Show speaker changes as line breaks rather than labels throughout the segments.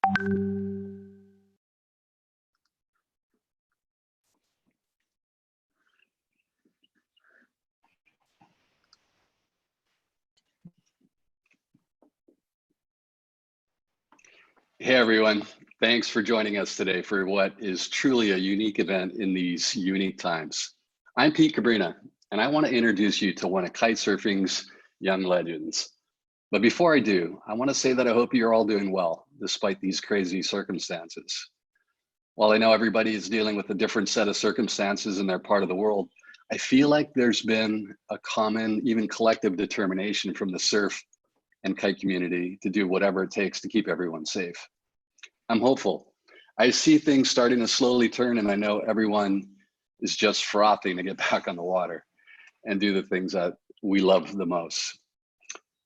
Hey everyone, thanks for joining us today for what is truly a unique event in these unique times. I'm Pete Cabrinha, and I want to introduce you to one of kitesurfing's young legends. But before I do, I want to say that I hope you're all doing well, despite these crazy circumstances. While I know everybody is dealing with a different set of circumstances in their part of the world, I feel like there's been a common, even collective determination from the surf and kite community to do whatever it takes to keep everyone safe. I'm hopeful. I see things starting to slowly turn, and I know everyone is just frothing to get back on the water and do the things that we love the most.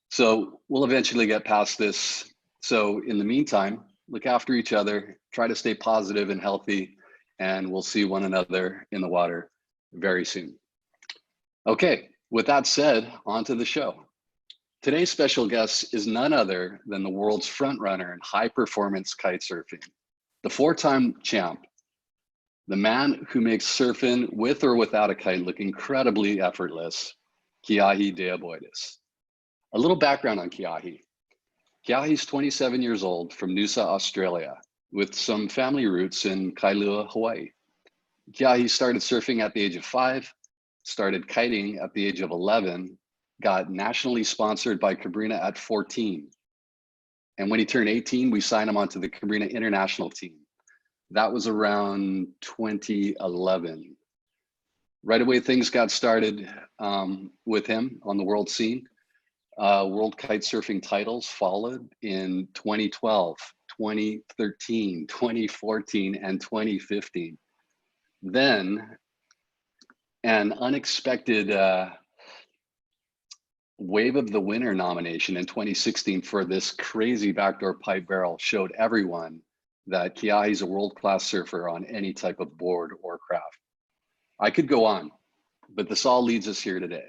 So we'll eventually get past this. So in the meantime, look after each other, try to stay positive and healthy, and we'll see one another in the water very soon. Okay, with that said, on to the show. Today's special guest is none other than the world's frontrunner in high performance kite surfing, the 4-time champ, the man who makes surfing with or without a kite look incredibly effortless, Keahi de Aboitiz. A little background on Keahi. Keahi's 27 years old from Noosa, Australia, with some family roots in Kailua, Hawaii. Keahi started surfing at the age of 5, started kiting at the age of 11, got nationally sponsored by Cabrinha at 14. And when he turned 18, we signed him onto the Cabrinha international team. That was around 2011. Right away, things got started with him on the world scene. World kite surfing titles followed in 2012, 2013, 2014, and 2015. Then an unexpected Wave of the Winner nomination in 2016 for this crazy backdoor pipe barrel showed everyone that Keahi's a world-class surfer on any type of board or craft. I could go on, but this all leads us here today.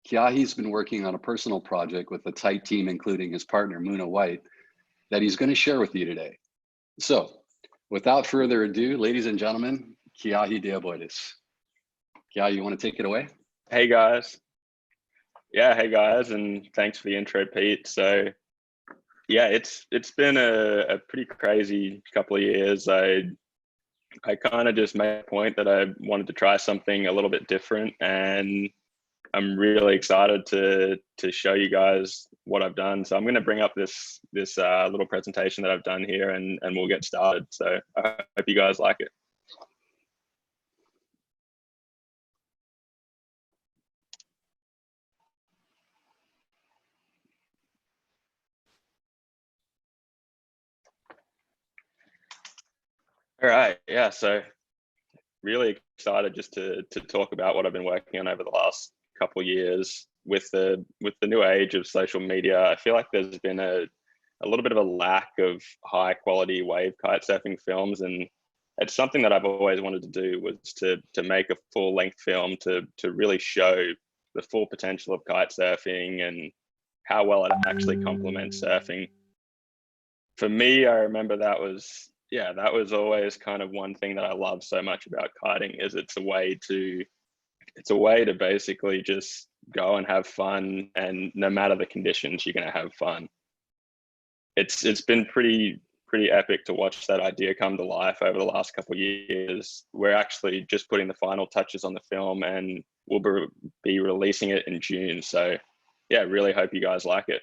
Keahi's been working on a personal project with a tight team, including his partner, Muna White, that he's going to share with you today. So without further ado, ladies and gentlemen, Keahi de Aboitiz. Keahi, you want to take it away?
Hey guys. Yeah, hey guys, and thanks for the intro, Pete. So yeah, it's been a pretty crazy couple of years. I kind of just made a point that I wanted to try something a little bit different, and I'm really excited to show you guys what I've done. So I'm going to bring up this little presentation that I've done here, and we'll get started. So I hope you guys like it. All right, yeah, so really excited just to talk about what I've been working on over the last couple of years with the new age of social media. I feel like there's been a little bit of a lack of high quality wave kite surfing films, and it's something that I've always wanted to do, was to make a full length film to really show the full potential of kite surfing and how well it actually complements surfing. For me, I remember that was always kind of one thing that I love so much about kiting, is it's a way to basically just go and have fun, and no matter the conditions, you're going to have fun. It's been pretty epic to watch that idea come to life over the last couple of years. We're actually just putting the final touches on the film, and we'll be releasing it in June. So yeah, really hope you guys like it.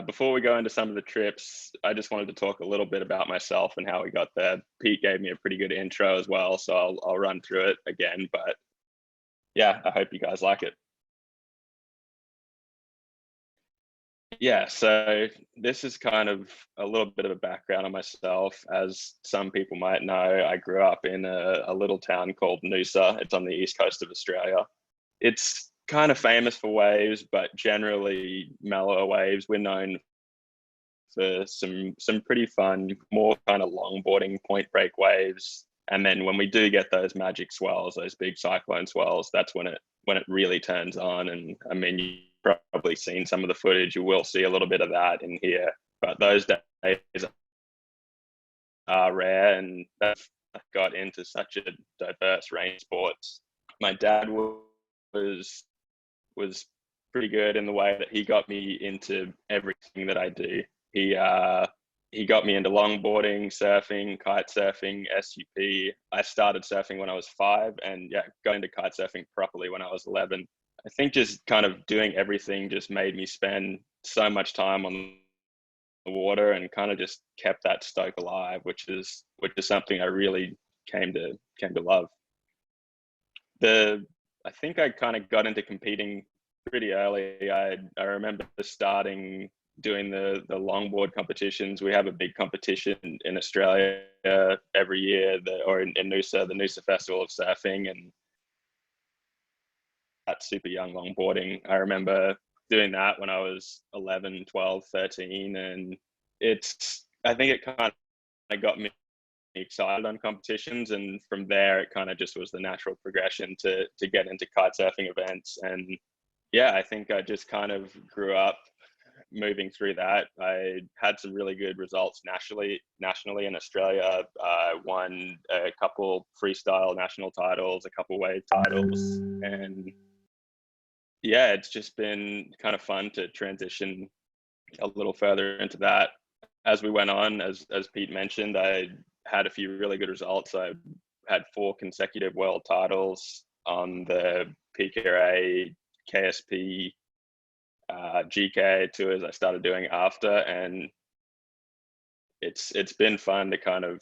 Before we go into some of the trips, I just wanted to talk a little bit about myself and how we got there. Pete gave me a pretty good intro as well, so I'll run through it again, but yeah, I hope you guys like it. Yeah, so this is kind of a little bit of a background on myself. As some people might know, I grew up in a little town called Noosa. It's on the east coast of Australia. It's kind of famous for waves, but generally mellower waves. We're known for some pretty fun, more kind of longboarding point break waves. And then when we do get those magic swells, those big cyclone swells, that's when it really turns on. And I mean, you've probably seen some of the footage. You will see a little bit of that in here. but those days are rare, and that's got into such a diverse range of sports. My dad was pretty good in the way that he got me into everything that I do. He got me into longboarding, surfing, kite surfing, SUP. I started surfing when I was 5, and yeah, got into kite surfing properly when I was 11. I think just kind of doing everything just made me spend so much time on the water, and kind of just kept that stoke alive, which is something I really came to love. I think I kind of got into competing pretty early. I remember starting doing the longboard competitions. We have a big competition in Australia every year, or in Noosa, the Noosa Festival of Surfing, and that's super young longboarding. I remember doing that when I was 11, 12, 13, and I think it kind of got me excited on competitions, and from there it kind of just was the natural progression to get into kite surfing events. And yeah, I think I just kind of grew up moving through that. I had some really good results nationally in Australia. I won a couple freestyle national titles, a couple wave titles, and yeah, it's just been kind of fun to transition a little further into that. As we went on, as Pete mentioned, I had a few really good results. I had 4 consecutive world titles on the PKA, KSP, GK tours I started doing after, and it's been fun to kind of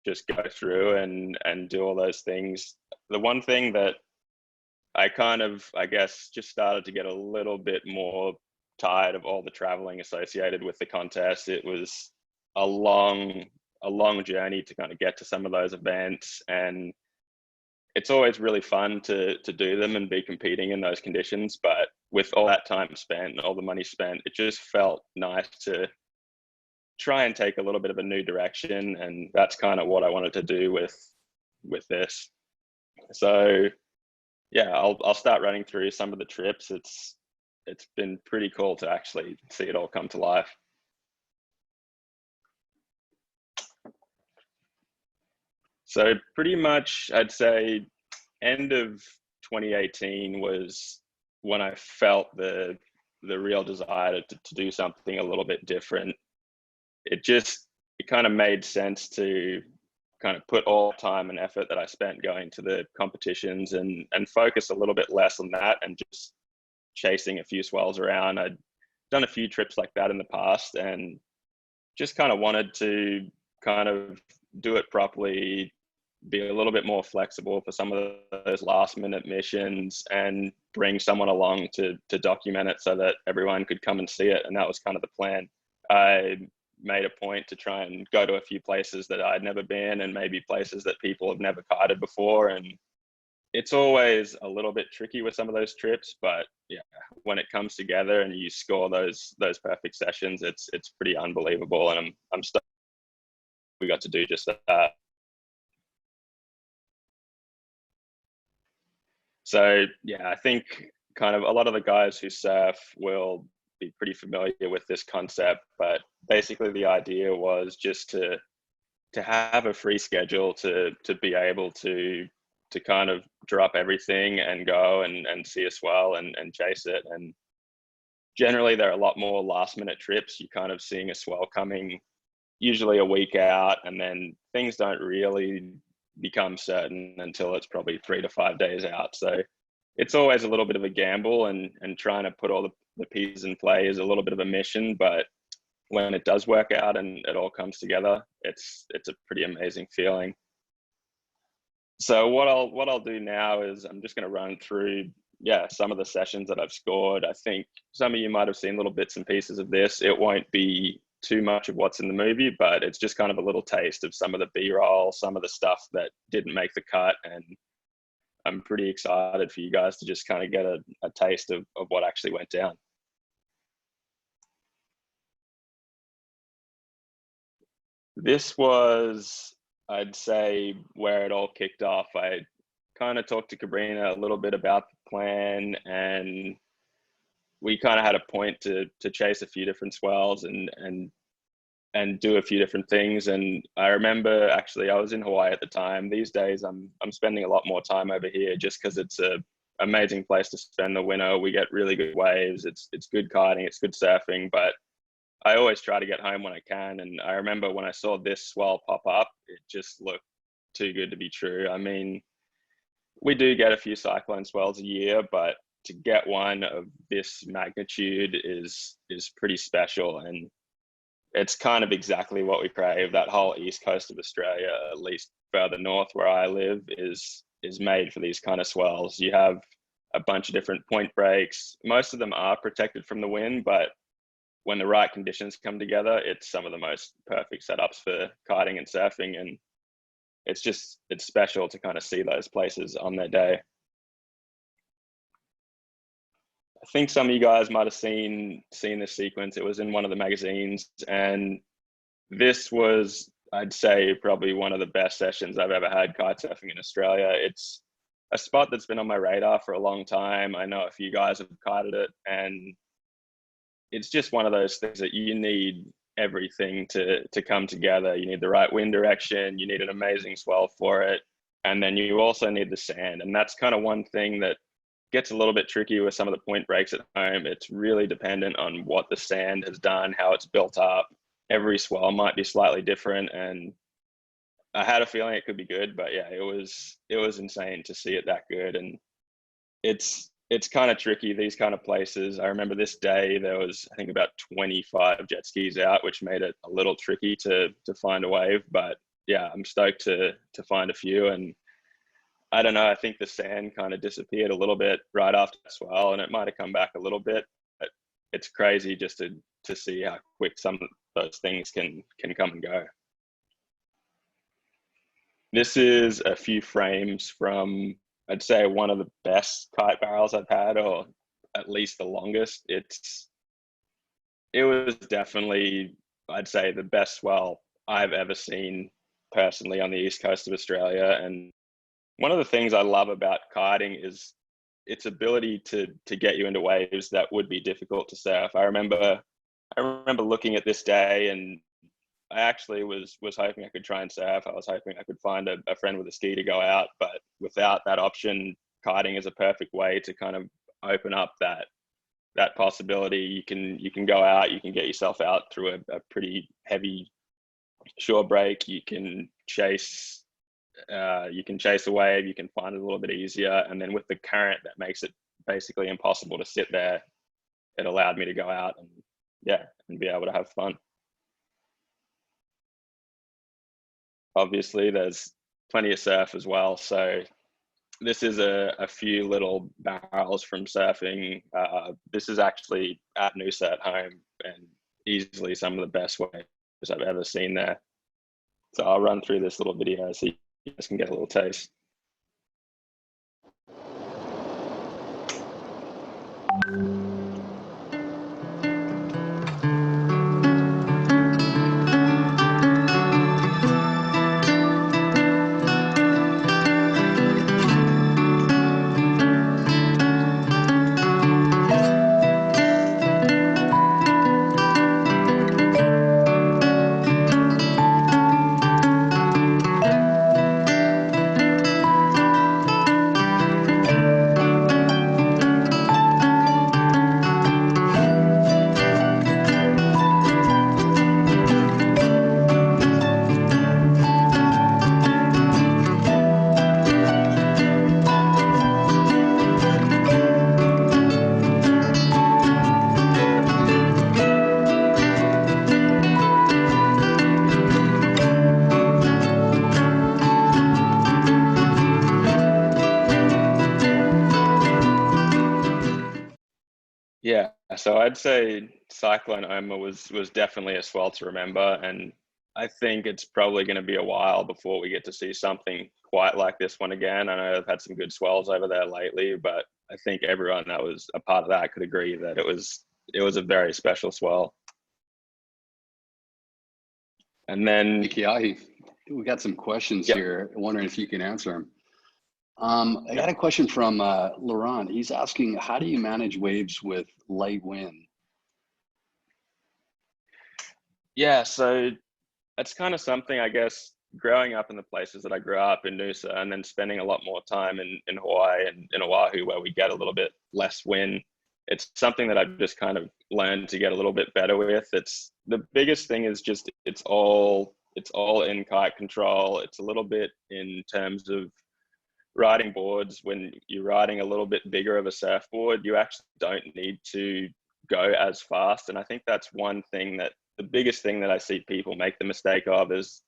just go through and do all those things. The one thing that I kind of, I guess, just started to get a little bit more tired of all the traveling associated with the contest. It was a long journey to kind of get to some of those events, and it's always really fun to do them and be competing in those conditions. But with all that time spent and all the money spent, it just felt nice to try and take a little bit of a new direction, and that's kind of what I wanted to do with this. So yeah, I'll start running through some of the trips. It's been pretty cool to actually see it all come to life. So pretty much, I'd say end of 2018 was when I felt the real desire to do something a little bit different. It kind of made sense to kind of put all time and effort that I spent going to the competitions and focus a little bit less on that and just chasing a few swells around. I'd done a few trips like that in the past, and just kind of wanted to kind of do it properly, be a little bit more flexible for some of those last minute missions, and bring someone along to document it so that everyone could come and see it. And that was kind of the plan. I made a point to try and go to a few places that I'd never been, and maybe places that people have never kited before. And it's always a little bit tricky with some of those trips, but yeah, when it comes together and you score those perfect sessions, it's pretty unbelievable. And I'm stoked we got to do just that. So yeah, I think kind of a lot of the guys who surf will be pretty familiar with this concept, but basically the idea was just to have a free schedule, to be able to kind of drop everything and go and see a swell and chase it. And generally there are a lot more last minute trips. You're kind of seeing a swell coming usually a week out, and then things don't really become certain until it's probably 3 to 5 days out. So it's always a little bit of a gamble, and trying to put all the pieces in play is a little bit of a mission. But when it does work out and it all comes together, it's a pretty amazing feeling. So what I'll do now is I'm just going to run through some of the sessions that I've scored. I think some of you might have seen little bits and pieces of this. It won't be too much of what's in the movie, but it's just kind of a little taste of some of the B-roll, some of the stuff that didn't make the cut. And I'm pretty excited for you guys to just kind of get a taste of what actually went down. This was, I'd say, where it all kicked off. I kind of talked to Cabrinha a little bit about the plan, and we kind of had a point to chase a few different swells and do a few different things. And I remember, actually, I was in Hawaii at the time. These days I'm spending a lot more time over here just because it's a amazing place to spend the winter. We get really good waves. It's good kiting, it's good surfing, but I always try to get home when I can. And I remember when I saw this swell pop up, it just looked too good to be true. I mean, we do get a few cyclone swells a year, but to get one of this magnitude is pretty special. And it's kind of exactly what we crave. That whole east coast of Australia, at least further north where I live, is made for these kind of swells. You have a bunch of different point breaks. Most of them are protected from the wind, but when the right conditions come together, it's some of the most perfect setups for kiting and surfing. And it's special to kind of see those places on their day. I think some of you guys might have seen this sequence. It was in one of the magazines, and this was, I'd say, probably one of the best sessions I've ever had kite surfing in Australia. It's a spot that's been on my radar for a long time. I know a few guys have kited it, and it's just one of those things that you need everything to come together. You need the right wind direction, you need an amazing swell for it, and then you also need the sand. And that's kind of one thing that gets a little bit tricky with some of the point breaks at home. It's really dependent on what the sand has done, how it's built up. Every swell might be slightly different, and I had a feeling it could be good, but yeah, it was insane to see it that good. And it's kind of tricky, these kind of places. I remember this day there was, I think, about 25 jet skis out, which made it a little tricky to find a wave. But yeah, I'm stoked to find a few. And I don't know, I think the sand kind of disappeared a little bit right after the swell, and it might have come back a little bit, but it's crazy just to see how quick some of those things can come and go. This is a few frames from, I'd say, one of the best kite barrels I've had, or at least the longest. It was definitely, I'd say, the best swell I've ever seen personally on the east coast of Australia. And one of the things I love about kiting is its ability to get you into waves that would be difficult to surf. I remember looking at this day, and I actually was hoping I could try and surf. I was hoping I could find a friend with a ski to go out, but without that option, kiting is a perfect way to kind of open up that possibility. You can go out, you can get yourself out through a pretty heavy shore break. You can chase a wave, you can find it a little bit easier. And then with the current that makes it basically impossible to sit there, it allowed me to go out and be able to have fun. Obviously there's plenty of surf as well. So this is a few little barrels from surfing. This is actually at Noosa at home, and easily some of the best waves I've ever seen there. So I'll run through this little video so you guys can get a little taste. Yeah, so I'd say Cyclone Oma was definitely a swell to remember, and I think it's probably going to be a while before we get to see something quite like this one again. I know I've had some good swells over there lately, but I think everyone that was a part of that could agree that it was a very special swell. And then
Hey, Keahi, we got some questions here. I'm wondering if you can answer them. I got a question from Laurent. He's asking, how do you manage waves with light wind?
Yeah, so it's kind of something, I guess, growing up in the places that I grew up in Noosa and then spending a lot more time in Hawaii and in Oahu where we get a little bit less wind. It's something that I've just kind of learned to get a little bit better with. It's the biggest thing is just it's all in kite control. It's a little bit in terms of riding boards. When you're riding a little bit bigger of a surfboard, you actually don't need to go as fast. And I think that's one thing that the biggest thing that I see people make the mistake of is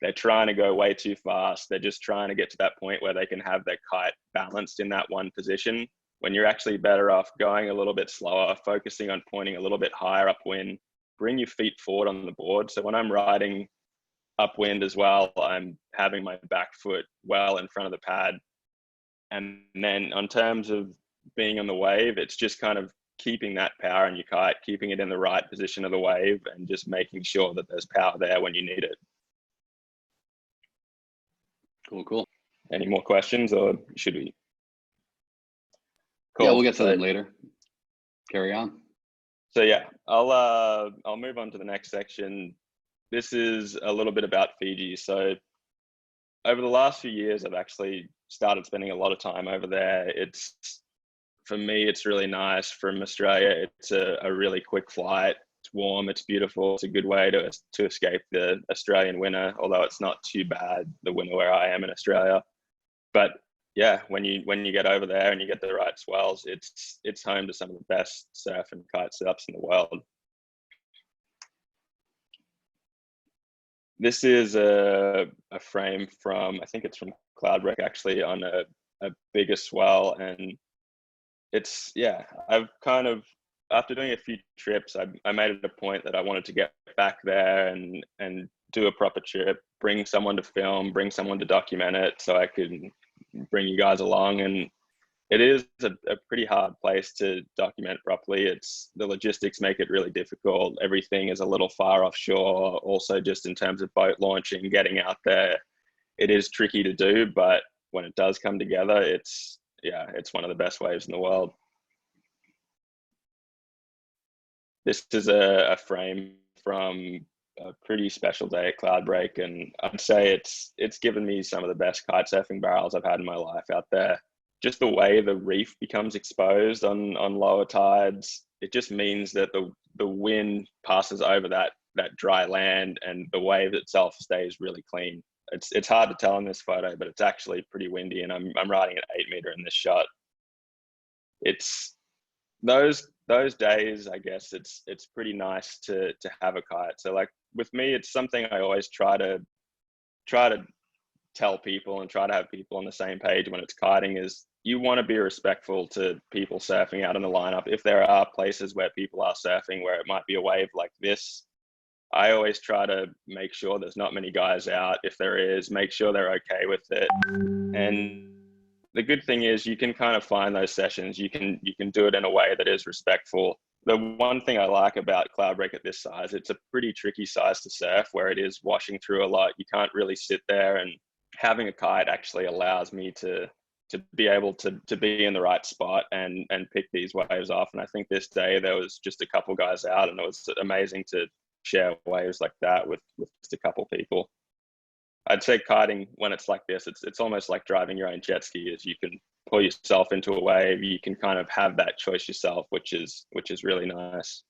they're trying to go way too fast. They're just trying to get to that point where they can have their kite balanced in that one position, when you're actually better off going a little bit slower, focusing on pointing a little bit higher upwind, bring your feet forward on the board. So when I'm riding upwind as well, I'm having my back foot well in front of the pad. And then on terms of being on the wave, it's just kind of keeping that power in your kite, keeping it in the right position of the wave, and just making sure that there's power there when you need it.
Cool.
Any more questions, or should we?
Cool. Yeah, we'll get to them later. Carry on.
So yeah, I'll move on to the next section. This is a little bit about Fiji. So over the last few years, I've actually started spending a lot of time over there. For me, it's really nice. From Australia, it's a really quick flight. It's warm, it's beautiful. It's a good way to escape the Australian winter, although it's not too bad, the winter where I am in Australia. But yeah, when you get over there and you get the right swells, it's home to some of the best surf and kite setups in the world. This is a frame from, I think it's from Cloudbreak actually, on a bigger swell. And it's, yeah, I've kind of, after doing a few trips, I made it a point that I wanted to get back there and do a proper trip, bring someone to film, bring someone to document it so I could bring you guys along. And it is a pretty hard place to document properly. The logistics make it really difficult. Everything is a little far offshore. Also, just in terms of boat launching, getting out there, it is tricky to do, but when it does come together, it's one of the best waves in the world. This is a frame from a pretty special day at Cloudbreak, and I'd say it's given me some of the best kite surfing barrels I've had in my life out there. Just the way the reef becomes exposed on lower tides, it just means that the wind passes over that dry land and the wave itself stays really clean. It's hard to tell in this photo, but it's actually pretty windy, and I'm riding at 8 meter in this shot. It's those days, I guess it's pretty nice to have a kite. So like with me, it's something I always try to tell people and try to have people on the same page when it's kiting, is you want to be respectful to people surfing out in the lineup. If there are places where people are surfing where it might be a wave like this, I always try to make sure there's not many guys out. If there is, make sure they're okay with it. And the good thing is you can kind of find those sessions. You can do it in a way that is respectful. The one thing I like about Cloudbreak at this size, it's a pretty tricky size to surf where it is washing through a lot. You can't really sit there, and having a kite actually allows me to be able to be in the right spot and pick these waves off. And I think this day there was just a couple guys out, and it was amazing to share waves like that with just a couple people. I'd say kiting, when it's like this, it's almost like driving your own jet ski. Is you can pull yourself into a wave, you can kind of have that choice yourself, which is really nice.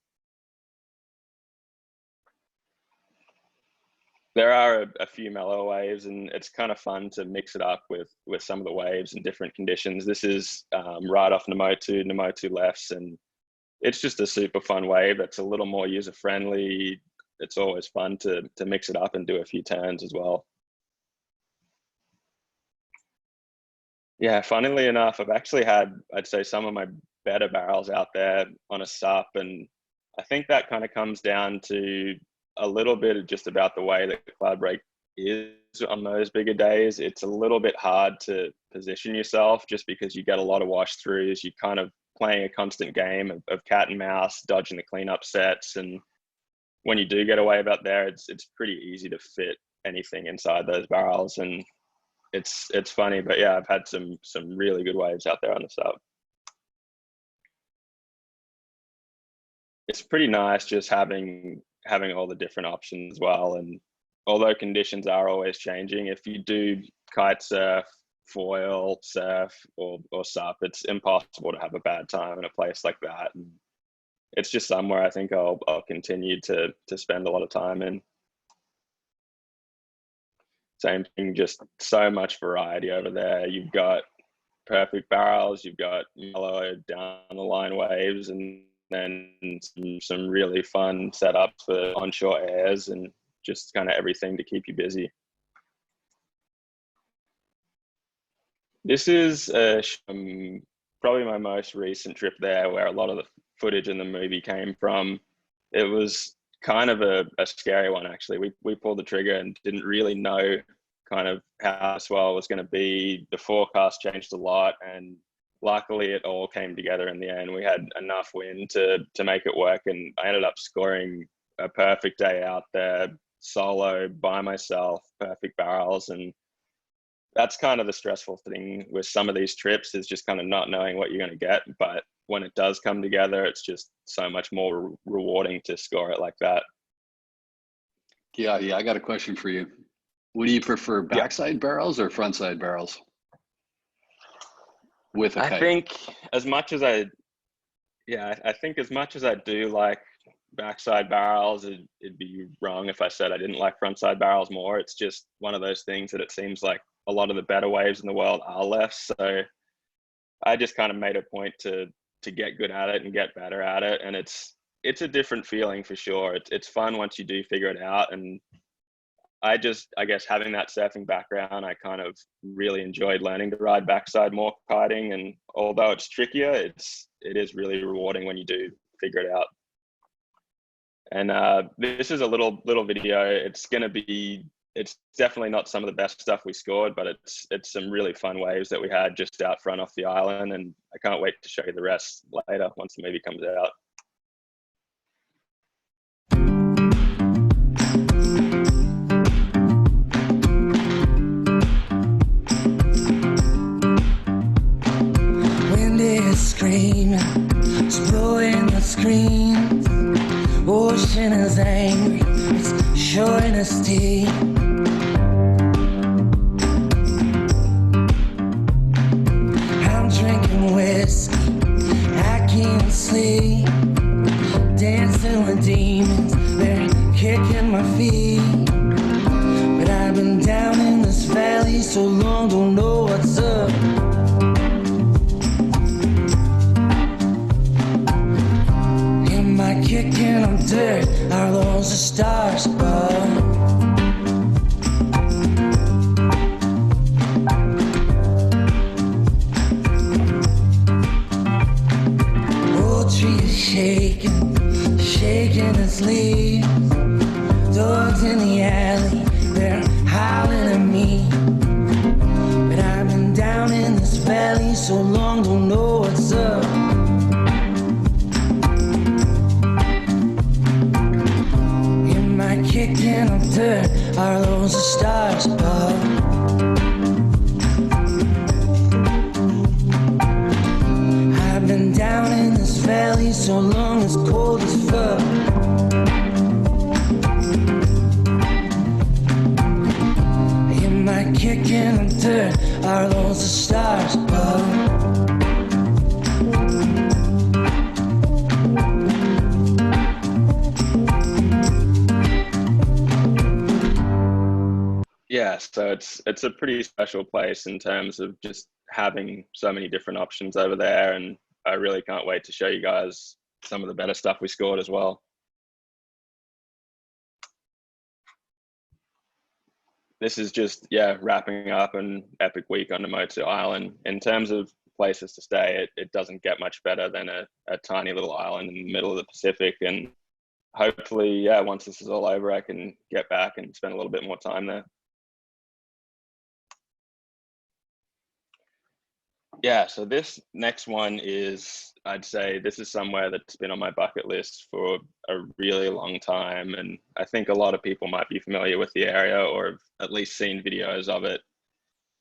There are a few mellow waves, and it's kind of fun to mix it up with some of the waves in different conditions. This is right off Namotu lefts, and it's just a super fun wave that's a little more user friendly. It's always fun to mix it up and do a few turns as well. Yeah, funnily enough, I've actually had, I'd say, some of my better barrels out there on a SUP, and I think that kind of comes down to a little bit of just about the way that Cloudbreak is on those bigger days. It's a little bit hard to position yourself just because you get a lot of wash throughs. You're kind of playing a constant game of cat and mouse, dodging the cleanup sets, and when you do get a wave out there, it's pretty easy to fit anything inside those barrels. And it's funny, but yeah, I've had some really good waves out there on the sub. It's pretty nice just having all the different options as well. And although conditions are always changing, if you do kite surf, foil surf, or sup, it's impossible to have a bad time in a place like that. And it's just somewhere I think I'll continue to spend a lot of time in. Same thing, just so much variety over there. You've got perfect barrels, you've got mellow down the line waves, and then some really fun setups for onshore airs and just kind of everything to keep you busy. This is probably my most recent trip there, where a lot of the footage in the movie came from. It was kind of a scary one, actually. We pulled the trigger and didn't really know kind of how SWELL was going to be. The forecast changed a lot, and luckily it all came together in the end. We had enough wind to make it work, and I ended up scoring a perfect day out there, solo, by myself, perfect barrels. And that's kind of the stressful thing with some of these trips, is just kind of not knowing what you're going to get. But when it does come together, it's just so much more rewarding to score it like that.
Yeah, I got a question for you. Would you prefer backside barrels or frontside barrels with a kite?
I think as much as I do like backside barrels, it'd be wrong if I said I didn't like frontside barrels more. It's just one of those things that it seems like a lot of the better waves in the world are left. So I just kind of made a point to get good at it and get better at it. And it's a different feeling for sure. It's fun once you do figure it out. And I guess having that surfing background, I kind of really enjoyed learning to ride backside more kiting. And although it's trickier, it is really rewarding when you do figure it out. And this is a little video. It's definitely not some of the best stuff we scored, but it's some really fun waves that we had just out front off the island. And I can't wait to show you the rest later once the movie comes out.
Wind is screaming, it's blowing the screens. Ocean is angry, it's showing its teeth. I'm drinking whiskey, I can't sleep. Dancing with demons, they're kicking my feet. But I've been down in this valley so long, don't know what's up. Am I kicking on dirt? Are those the stars above? Old tree is shaking its leaves. Dogs in the alley, they're howling at me. But I've been down in this valley so long, don't know what's up. Am I kicking up dirt? Are those the stars above? I've been down in this valley so long, it's cold as fuck. Am I kicking up dirt? Are those the stars above?
Yeah, so it's a pretty special place in terms of just having so many different options over there, and I really can't wait to show you guys some of the better stuff we scored as well. This is just, wrapping up an epic week on Namotu Island. In terms of places to stay, it doesn't get much better than a tiny little island in the middle of the Pacific. And hopefully, once this is all over, I can get back and spend a little bit more time there. Yeah, so this next one is, I'd say this is somewhere that's been on my bucket list for a really long time. And I think a lot of people might be familiar with the area or have at least seen videos of it.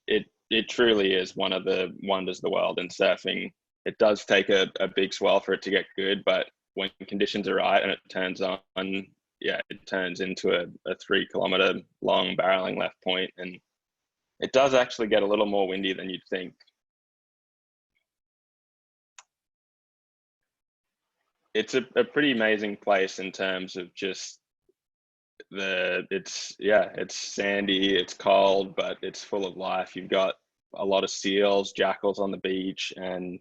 it truly is one of the wonders of the world in surfing. It does take a big swell for it to get good, but when conditions are right and it turns on, yeah, it turns into a 3 kilometer long barreling left point, and it does actually get a little more windy than you'd think. It's a pretty amazing place in terms of just it's sandy, it's cold, but it's full of life. You've got a lot of seals, jackals on the beach, and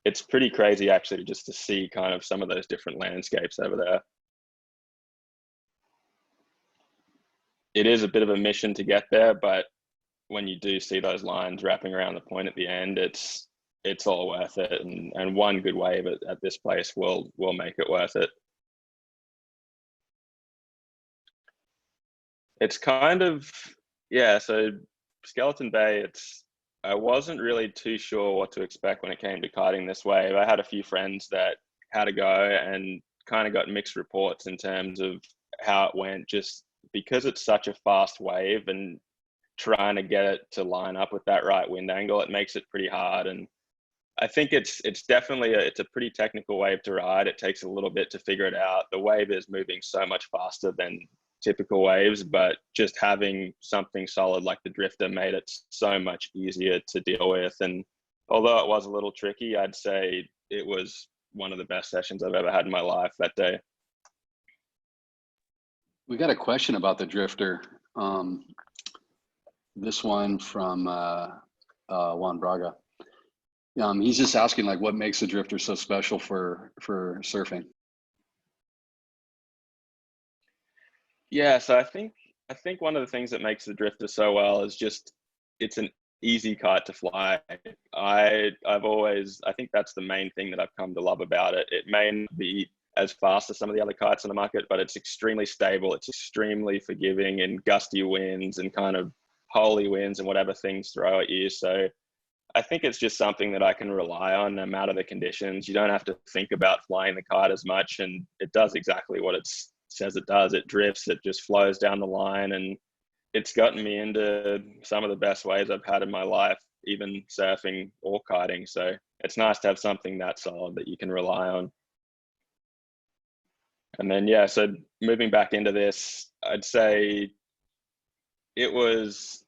it's pretty crazy actually just to see kind of some of those different landscapes over there. It is a bit of a mission to get there, but when you do see those lines wrapping around the point at the end, it's all worth it. And one good wave at this place will make it worth it. It's kind of, yeah, so Skeleton Bay, I wasn't really too sure what to expect when it came to kiting this wave. I had a few friends that had a go and kind of got mixed reports in terms of how it went, just because it's such a fast wave and trying to get it to line up with that right wind angle, it makes it pretty hard. And I think it's definitely it's a pretty technical wave to ride. It takes a little bit to figure it out. The wave is moving so much faster than typical waves, but just having something solid like the drifter made it so much easier to deal with. And although it was a little tricky, I'd say it was one of the best sessions I've ever had in my life that day.
We got a question about the drifter. This one from Juan Braga. He's just asking like what makes the drifter so special for surfing.
Yeah, so I think one of the things that makes the drifter so well is just it's an easy kite to fly. I think that's the main thing that I've come to love about it. It may not be as fast as some of the other kites on the market, but it's extremely stable. It's extremely forgiving in gusty winds and kind of holy winds and whatever things throw at you. So I think it's just something that I can rely on no matter the conditions. You don't have to think about flying the kite as much, and it does exactly what it says it does. It drifts, it just flows down the line, and it's gotten me into some of the best waves I've had in my life, even surfing or kiting. So it's nice to have something that solid that you can rely on. And then, yeah, so moving back into this, I'd say it was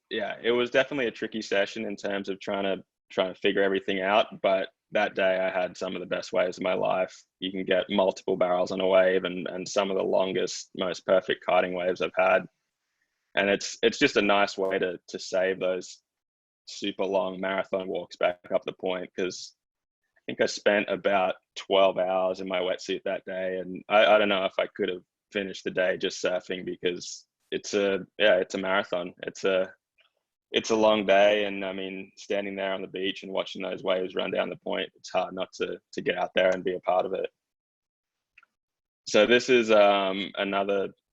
definitely a tricky session in terms of trying to figure everything out. But that day I had some of the best waves of my life. You can get multiple barrels on a wave and some of the longest, most perfect kiting waves I've had. And it's just a nice way to save those super long marathon walks back up the point, because I think I spent about 12 hours in my wetsuit that day. And I don't know if I could have finished the day just surfing, because it's a marathon. It's a long day. And I mean, standing there on the beach and watching those waves run down the point, it's hard not to get out there and be a part of it. So this is a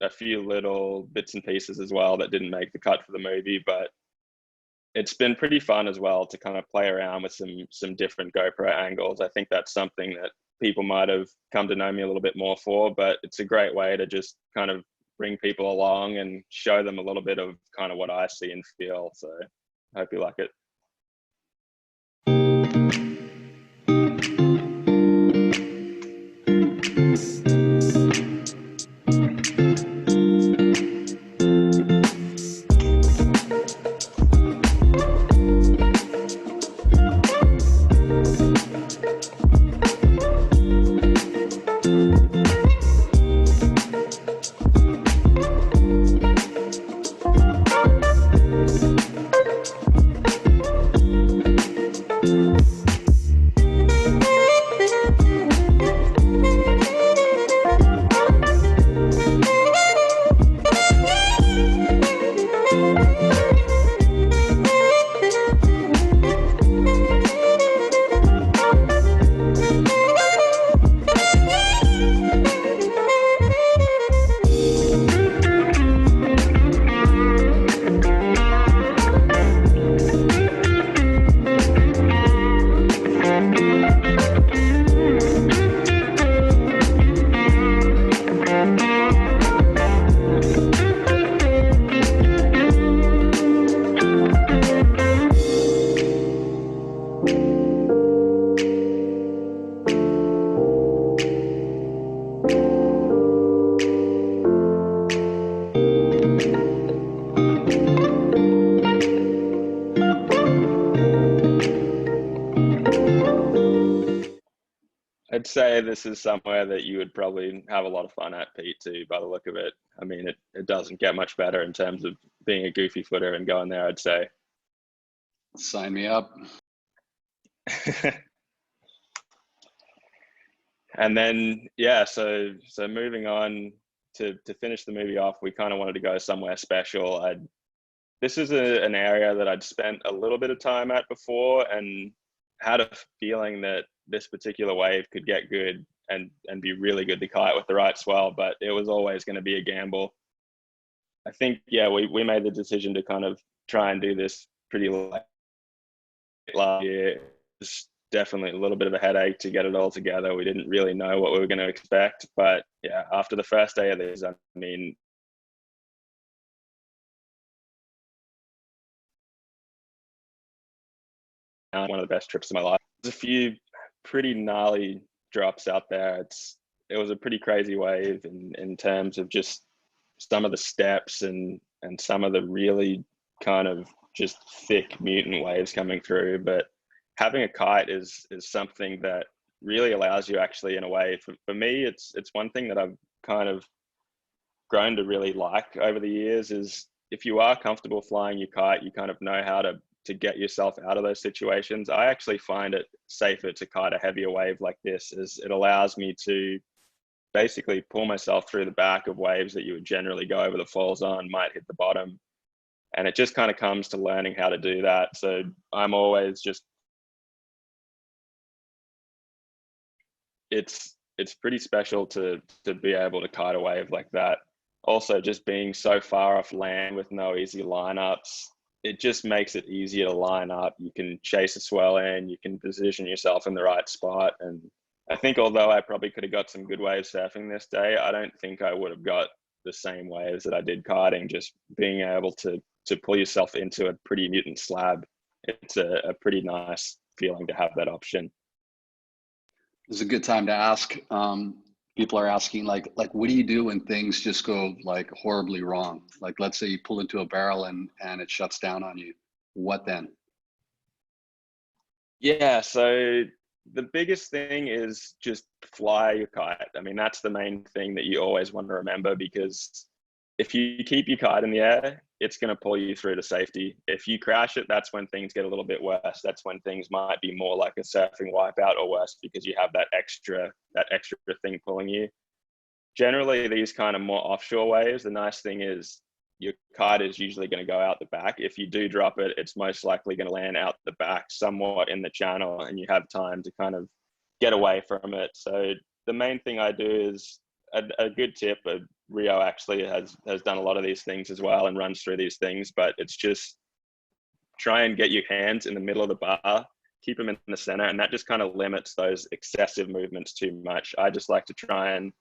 few little bits and pieces as well that didn't make the cut for the movie, but it's been pretty fun as well to kind of play around with some different GoPro angles. I think that's something that people might have come to know me a little bit more for, but it's a great way to just kind of bring people along and show them a little bit of kind of what I see and feel. So I hope you like it. I'd say this is somewhere that you would probably have a lot of fun at, Pete, too, by the look of it. I mean, it doesn't get much better in terms of being a goofy footer and going there, I'd say.
Sign me up.
And then, yeah, so moving on to finish the movie off, we kind of wanted to go somewhere special. This is an area that I'd spent a little bit of time at before and had a feeling that this particular wave could get good and be really good to kite with the right swell, but it was always going to be a gamble. I think, yeah, we made the decision to kind of try and do this pretty late last year. It's definitely a little bit of a headache to get it all together. We didn't really know what we were going to expect, but yeah, after the first day of this, I mean, one of the best trips of my life. There's a few pretty gnarly drops out there. It was a pretty crazy wave in terms of just some of the steps and some of the really kind of just thick mutant waves coming through. But having a kite is something that really allows you actually, in a way, for me, it's one thing that I've kind of grown to really like over the years is if you are comfortable flying your kite, you kind of know how to get yourself out of those situations. I actually find it safer to kite a heavier wave like this, as it allows me to basically pull myself through the back of waves that you would generally go over the falls on, might hit the bottom. And it just kind of comes to learning how to do that. So I'm always just, it's pretty special to be able to kite a wave like that. Also, just being so far off land with no easy lineups, it just makes it easier to line up. You can chase a swell in, you can position yourself in the right spot. And I think although I probably could have got some good wave surfing this day, I don't think I would have got the same waves that I did kiting. Just being able to pull yourself into a pretty mutant slab, it's a pretty nice feeling to have that option.
This is a good time to ask. People are asking like, what do you do when things just go like horribly wrong? Like, let's say you pull into a barrel and it shuts down on you. What then?
Yeah, so the biggest thing is just fly your kite. I mean, that's the main thing that you always want to remember, because if you keep your kite in the air, it's going to pull you through to safety. If you crash it, that's when things get a little bit worse. That's when things might be more like a surfing wipeout or worse, because you have that extra thing pulling you. Generally, these kind of more offshore waves, the nice thing is your kite is usually going to go out the back. If you do drop it, it's most likely going to land out the back somewhat in the channel, and you have time to kind of get away from it. So the main thing I do is a good tip. Rio actually has done a lot of these things as well and runs through these things, but it's just try and get your hands in the middle of the bar, keep them in the center, and that just kind of limits those excessive movements too much. I just like to try and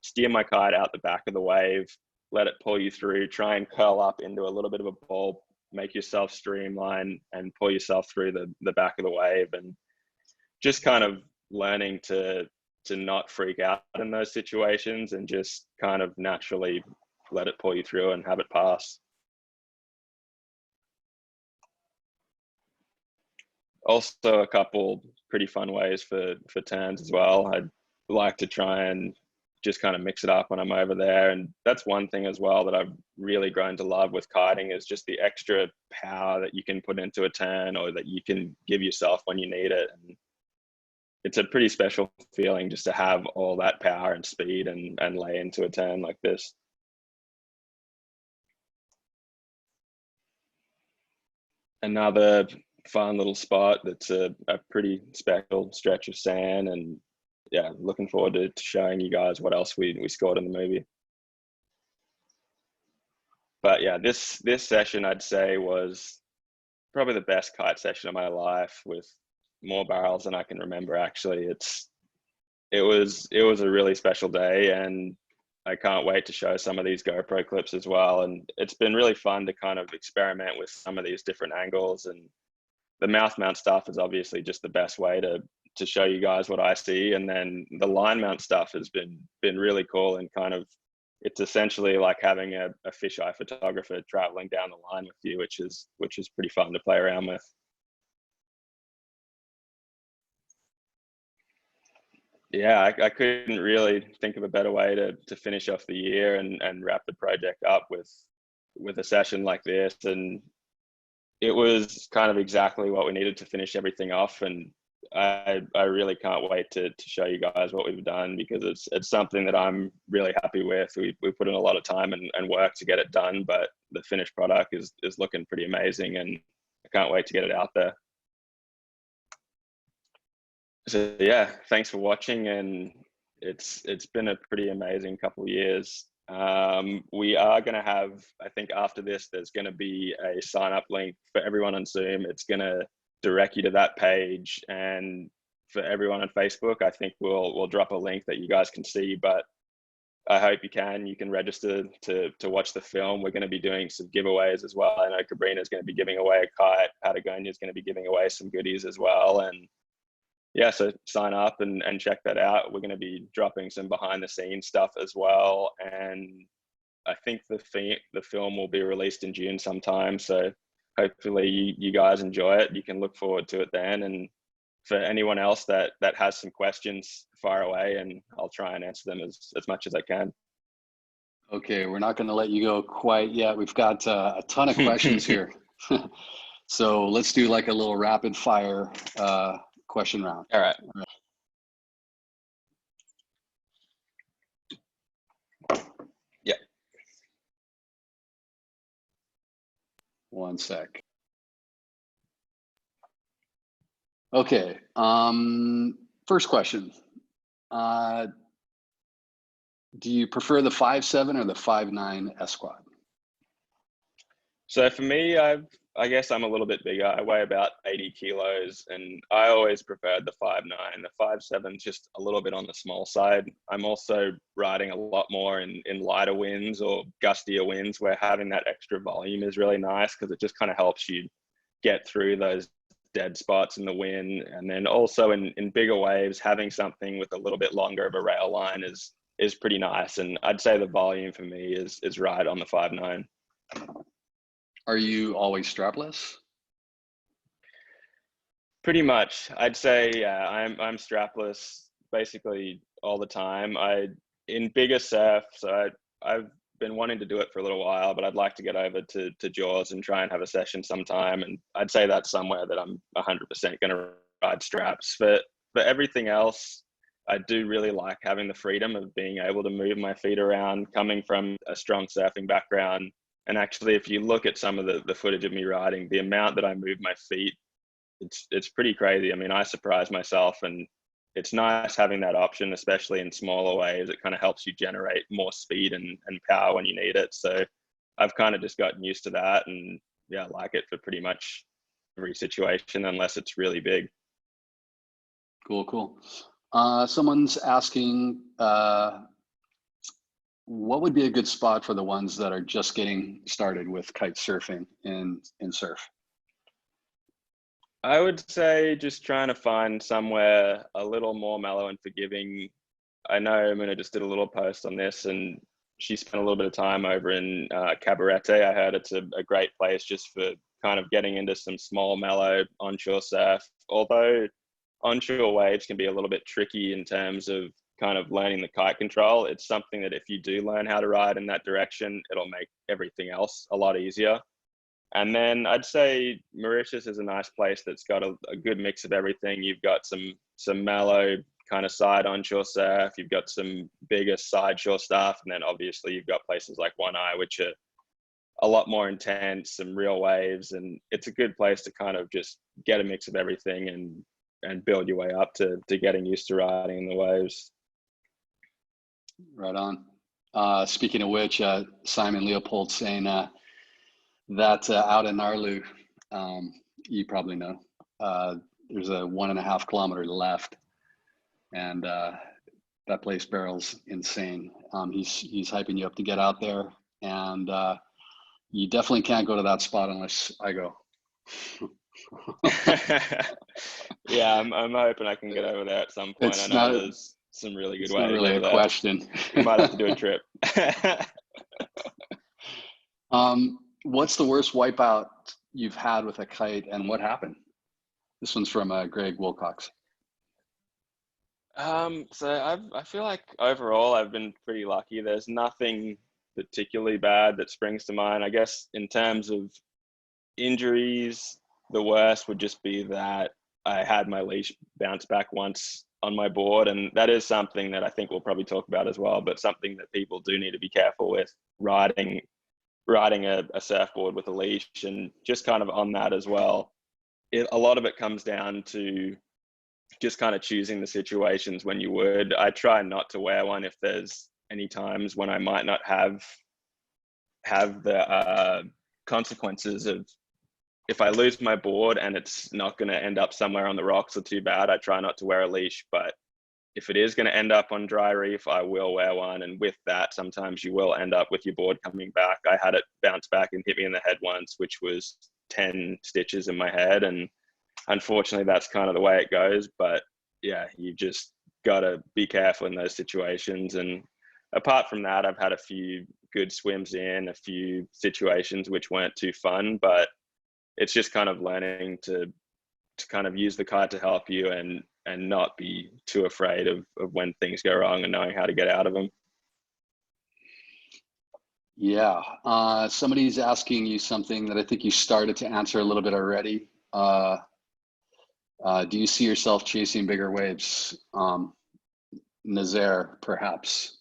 steer my kite out the back of the wave, let it pull you through, try and curl up into a little bit of a ball, make yourself streamline and pull yourself through the back of the wave, and just kind of learning to not freak out in those situations and just kind of naturally let it pull you through and have it pass. Also, a couple pretty fun ways for turns as well. I'd like to try and just kind of mix it up when I'm over there. And that's one thing as well that I've really grown to love with kiting, is just the extra power that you can put into a turn, or that you can give yourself when you need it. And it's a pretty special feeling just to have all that power and speed and lay into a turn like this. Another fun little spot that's a pretty special stretch of sand, and yeah, looking forward to showing you guys what else we scored in the movie. But yeah, this session I'd say was probably the best kite session of my life, with more barrels than I can remember. Actually, it was a really special day, and I can't wait to show some of these GoPro clips as well. And it's been really fun to kind of experiment with some of these different angles and the mouth mount stuff is obviously just the best way to show you guys what I see. And then the line mount stuff has been really cool, and kind of, it's essentially like having a fisheye photographer traveling down the line with you, which is pretty fun to play around with. Yeah, I couldn't really think of a better way to finish off the year and wrap the project up with a session like this. And it was kind of exactly what we needed to finish everything off. And I really can't wait to show you guys what we've done, because it's something that I'm really happy with. We put in a lot of time and work to get it done, but the finished product is looking pretty amazing, and I can't wait to get it out there. So yeah, thanks for watching, and it's been a pretty amazing couple of years. We are going to have, I think after this, there's going to be a sign up link for everyone on Zoom. It's going to direct you to that page, and for everyone on Facebook, I think we'll drop a link that you guys can see, but I hope you can register to watch the film. We're going to be doing some giveaways as well. I know Cabrinha is going to be giving away a kite. Patagonia is going to be giving away some goodies as well. And yeah, so sign up and check that out. We're going to be dropping some behind the scenes stuff as well. And I think the film will be released in June sometime. So hopefully you guys enjoy it. You can look forward to it then. And for anyone else that has some questions, fire away, and I'll try and answer them as much as I can.
Okay, we're not going to let you go quite yet. We've got a ton of questions here. So let's do like a little rapid fire question round.
All right. Yeah.
One sec. Okay. First question. Do you prefer the 5'7" or the 5'9" S-quad?
So for me, I guess I'm a little bit bigger. I weigh about 80 kilos, and I always preferred the 5'9". The 5'7" is just a little bit on the small side. I'm also riding a lot more in lighter winds or gustier winds, where having that extra volume is really nice, because it just kind of helps you get through those dead spots in the wind. And then also in bigger waves, having something with a little bit longer of a rail line is pretty nice. And I'd say the volume for me is right on the 5'9".
Are you always strapless?
Pretty much. I'd say, yeah, I'm strapless basically all the time. In bigger surf, so I've been wanting to do it for a little while, but I'd like to get over to Jaws and try and have a session sometime. And I'd say that's somewhere that I'm 100% going to ride straps. For everything else, I do really like having the freedom of being able to move my feet around, coming from a strong surfing background. And actually, if you look at some of the footage of me riding, the amount that I move my feet, it's pretty crazy. I mean, I surprise myself, and it's nice having that option, especially in smaller waves. It kind of helps you generate more speed and power when you need it. So I've kind of just gotten used to that, and yeah, I like it for pretty much every situation, unless it's really big.
Cool. Someone's asking, what would be a good spot for the ones that are just getting started with kite surfing in surf?
I would say just trying to find somewhere a little more mellow and forgiving. I know Muna just did a little post on this, and she spent a little bit of time over in Cabarete. I heard it's a great place just for kind of getting into some small, mellow onshore surf. Although onshore waves can be a little bit tricky in terms of kind of learning the kite control, it's something that if you do learn how to ride in that direction, it'll make everything else a lot easier. And then I'd say Mauritius is a nice place that's got a good mix of everything. You've got some mellow kind of side onshore surf, you've got some bigger side shore stuff, and then obviously you've got places like One Eye, which are a lot more intense, some real waves, and it's a good place to kind of just get a mix of everything and build your way up to getting used to riding in the waves.
Right on. Speaking of which, Simon Leopold saying that out in Naarlu, you probably know, there's a 1.5 kilometer left, and that place barrels insane. He's hyping you up to get out there, and you definitely can't go to that spot unless I go.
Yeah, I'm hoping I can get over there at some point.
It's
I know
not,
there's some really good
it's
waves
not really
over
a
there.
question.
We might have to do a trip.
What's the worst wipeout you've had with a kite, and what happened? This one's from Greg Wilcox.
So I feel like overall I've been pretty lucky. There's nothing particularly bad that springs to mind. I guess in terms of injuries, the worst would just be that I had my leash bounce back once on my board, and that is something that I think we'll probably talk about as well, but something that people do need to be careful with riding a surfboard with a leash. And just kind of on that as well, a lot of it comes down to just kind of choosing the situations when you would. I try not to wear one if there's any times when I might not have the consequences of, if I lose my board and it's not going to end up somewhere on the rocks or too bad, I try not to wear a leash. But if it is going to end up on dry reef, I will wear one. And with that, sometimes you will end up with your board coming back. I had it bounce back and hit me in the head once, which was 10 stitches in my head. And unfortunately, that's kind of the way it goes. But yeah, you just got to be careful in those situations. And apart from that, I've had a few good swims in, a few situations which weren't too fun, but it's just kind of learning to kind of use the kite to help you and not be too afraid of when things go wrong and knowing how to get out of them.
Yeah, somebody's asking you something that I think you started to answer a little bit already. Do you see yourself chasing bigger waves? Nazaire, perhaps.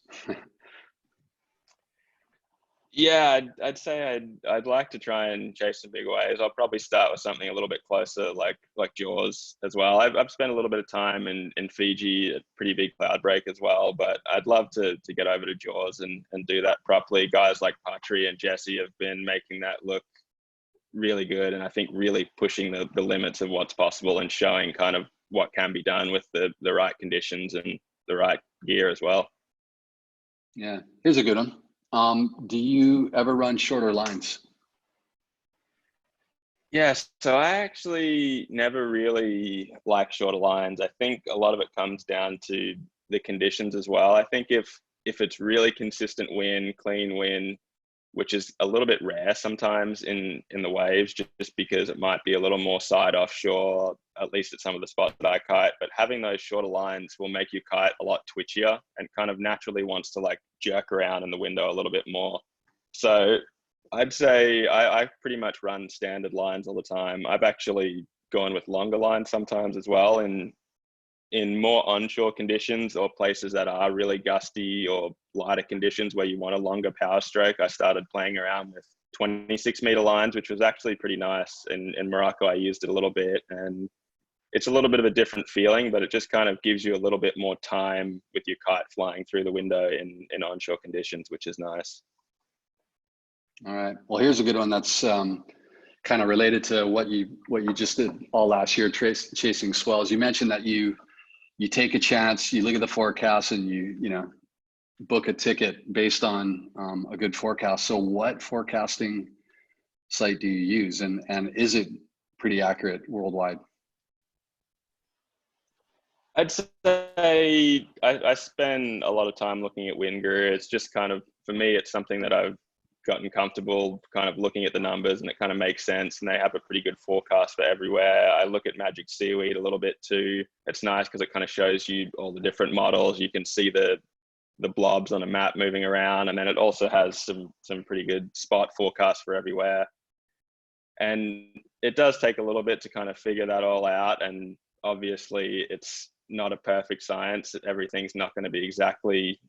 Yeah, I'd say I'd like to try and chase some big waves. I'll probably start with something a little bit closer, like Jaws as well. I've spent a little bit of time in Fiji, a pretty big cloud break as well, but I'd love to get over to Jaws and do that properly. Guys like Patry and Jesse have been making that look really good, and I think really pushing the limits of what's possible and showing kind of what can be done with the right conditions and the right gear as well.
Yeah, here's a good one. Do you ever run shorter lines?
Yes, so I actually never really like shorter lines. I think a lot of it comes down to the conditions as well. I think if it's really consistent wind, clean wind, which is a little bit rare sometimes in the waves, just because it might be a little more side offshore, at least at some of the spots that I kite. But having those shorter lines will make your kite a lot twitchier and kind of naturally wants to like jerk around in the window a little bit more. So I'd say I pretty much run standard lines all the time. I've actually gone with longer lines sometimes as well in more onshore conditions or places that are really gusty or lighter conditions where you want a longer power stroke. I started playing around with 26-meter lines, which was actually pretty nice. In Morocco, I used it a little bit, and it's a little bit of a different feeling, but it just kind of gives you a little bit more time with your kite flying through the window in onshore conditions, which is nice.
All right. Well, here's a good one that's kind of related to what you just did all last year, chasing swells. You mentioned that you take a chance, you look at the forecast, and you book a ticket based on a good forecast. So what forecasting site do you use, and is it pretty accurate worldwide?
I'd say I spend a lot of time looking at wind gear. It's just kind of, for me, it's something that I've gotten comfortable kind of looking at the numbers, and it kind of makes sense, and they have a pretty good forecast for everywhere. I look at Magic Seaweed a little bit too. It's nice because it kind of shows you all the different models. You can see the blobs on a map moving around, and then it also has some pretty good spot forecasts for everywhere. And it does take a little bit to kind of figure that all out, and obviously it's not a perfect science. Everything's not going to be exactly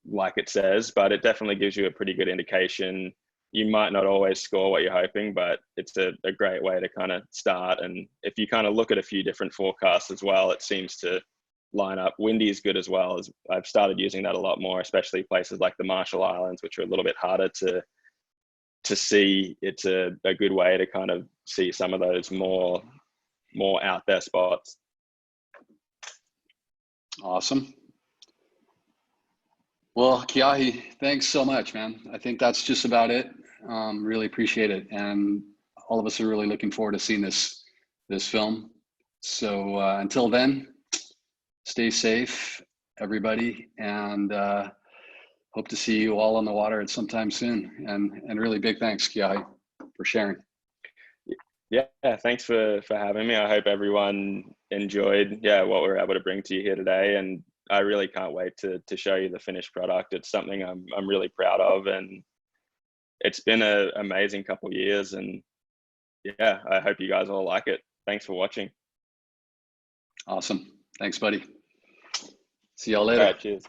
like it says, but it definitely gives you a pretty good indication. You might not always score what you're hoping, but it's a great way to kind of start. And if you kind of look at a few different forecasts as well, it seems to line up. Windy is good as well. As I've started using that a lot more, especially places like the Marshall Islands, which are a little bit harder to see. It's a good way to kind of see some of those more out there spots.
Awesome. Well, Keahi, thanks so much, man. I think that's just about it. Really appreciate it. And all of us are really looking forward to seeing this this film. So until then, stay safe, everybody, and hope to see you all on the water at some time soon. And really big thanks, Keahi, for sharing.
Yeah, thanks for having me. I hope everyone enjoyed what we're able to bring to you here today, and I really can't wait to show you the finished product. It's something I'm really proud of, and it's been an amazing couple of years, and yeah, I hope you guys all like it. Thanks for watching.
Awesome. Thanks, buddy. See y'all later.
All right, cheers.